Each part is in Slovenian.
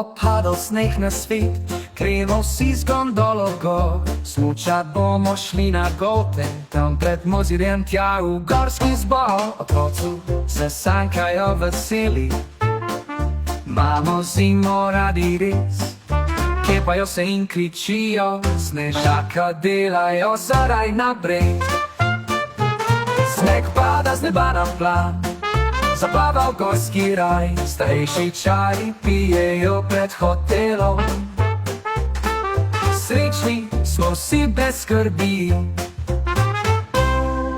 bo padal sneg na svet, gremo vsi z gondolo gor. Smučat bomo šli na Golte, tam pred mozirjem tja v gorski zbor. Otroci se sankajo veseli, imamo zimo radi res. Kepajo se in kričijo, snežaka delajo zaraj na breg. Sneg pada z neba na plan, zaplava v gorski raj. Starejši čari pijejo pred hotelom. Srečni smo vsi brez skrbi,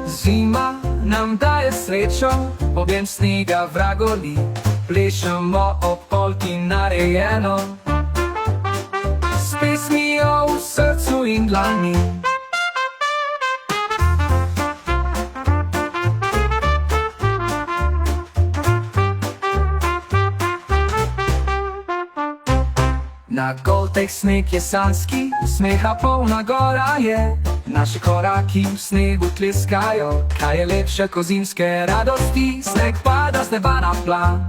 zima nam daje srečo, objem snega vragoli. Plešemo ob polki narejeno, s pesmijo v srcu in dlani. Na Golteh sneg je sanjski, smeha polna gora je. Naši koraki v snegu tleskajo, kaj je lepše ko zimske radosti. Sneg pada z neba na plan,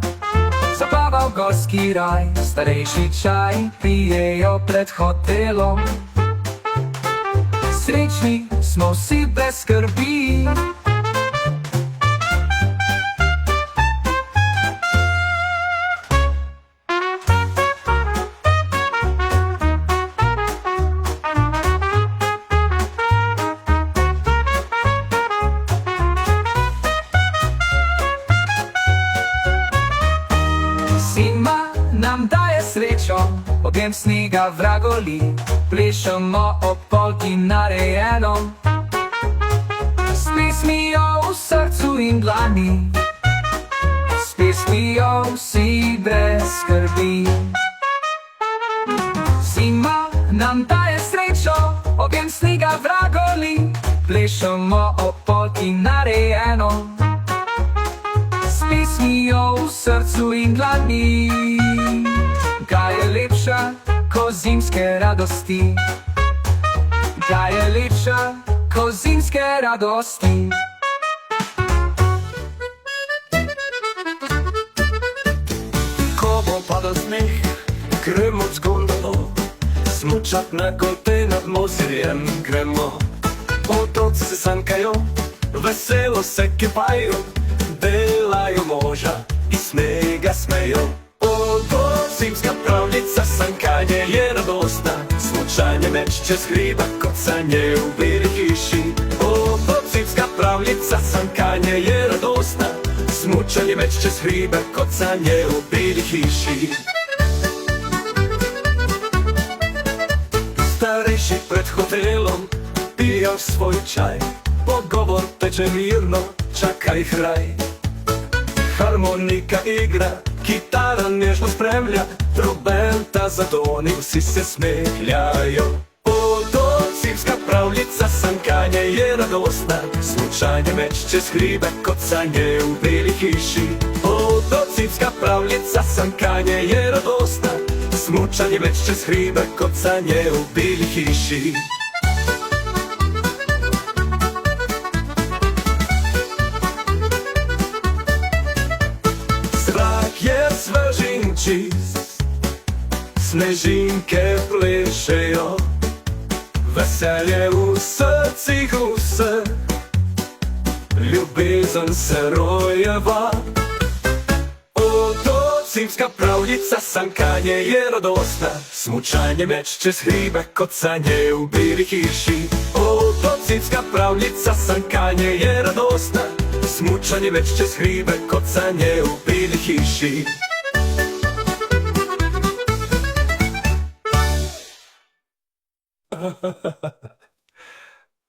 zaplava v gorski raj. Starejši čaj pijejo pred hotelom. Srečni smo vsi brez skrbi, zima nam daje srečo, objem snega vragoli. Plešemo ob polki narejeno, s pesmijo v srcu in dlani. S pesmijo vsi brez skrbi. Zima nam daje srečo, objem snega vragoli. Plešemo ob polki narejeno, s pesmijo v srcu in dlani. Kaj je lepša ko zimske radosti? Kaj je lepša ko zimske radosti? Ko bo padal sneg, gremo z gondolo, smučat na Golte nad mozirjem gremo. Otroci se sankajo, veselo se kepajo, delajo moža iz snega smejo. Zimska pravljica, sankanje je radostna, smučanje meč čez hriba, kocanje v beli hiši. Zimska pravljica, sankanje je radostna, smučanje meč čez hriba, kocanje v beli hiši. Starejši pred hotelom pijo svoj čaj, pogovor teče mirno, čakaj hraj. Harmonika igra, kitara nežno spremlja, trobenta zadoni, vsi se smehljajo. Zimska pravljica, sankanje je radostna, smučanje meč čez hribe, kocanje v beli hiši. Zimska pravljica, sankanje je radostna, smučanje meč čez hribe, kocanje v beli hiši. Je svež in čist, snežinke plešejo, veselje v srcih vseh, ljubezen se rojeva. Zimska pravljica, sankanje je radostna, smučanje meč čez hribe, kocanje v beli hiši. Zimska pravljica, sankanje je radostna, smučanje meč čez hribe, kocanje v beli hiši.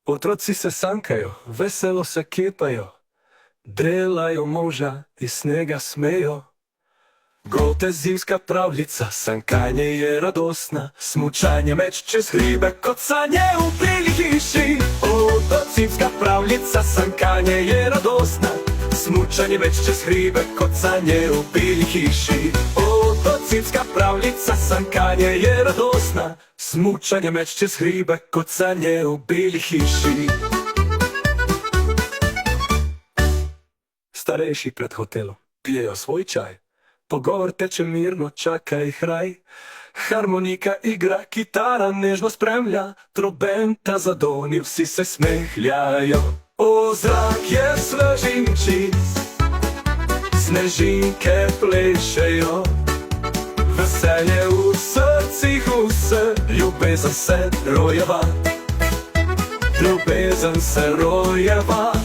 Otroci se sankajo, veselo se kepajo, delajo moža iz snega smejo. Golte zimska pravljica, sankanje je radostna, smučanje meč čez hribe, kocanje v beli hiši. Zimska pravljica, sankanje je radostna, smučanje meč čez hribe, kocanje v beli hiši. Zimska pravljica, sankanje je radostna, smučanje meč čez hribe, kocanje v beli hiši. Starejši pred hotelom pijejo svoj čaj, По гортече мирно чакає грай. Хармоніка ігра, кітара ніжно спрямля, трубента задоні, всі се сміхляють. У зрак є свежинчий, снежинки плещеють. Веселє у серці гусе, любизен се роєва, любизен се роєва.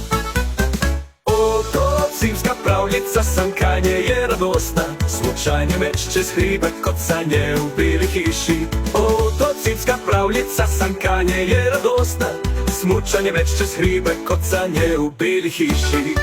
Ото зимська правліця санкання є радосна, случайnie меч через хрібет коцanie у білій хіші. Ото зимська правліця санкання є радосна, смучання меч через хрібет коцanie у білій хіші.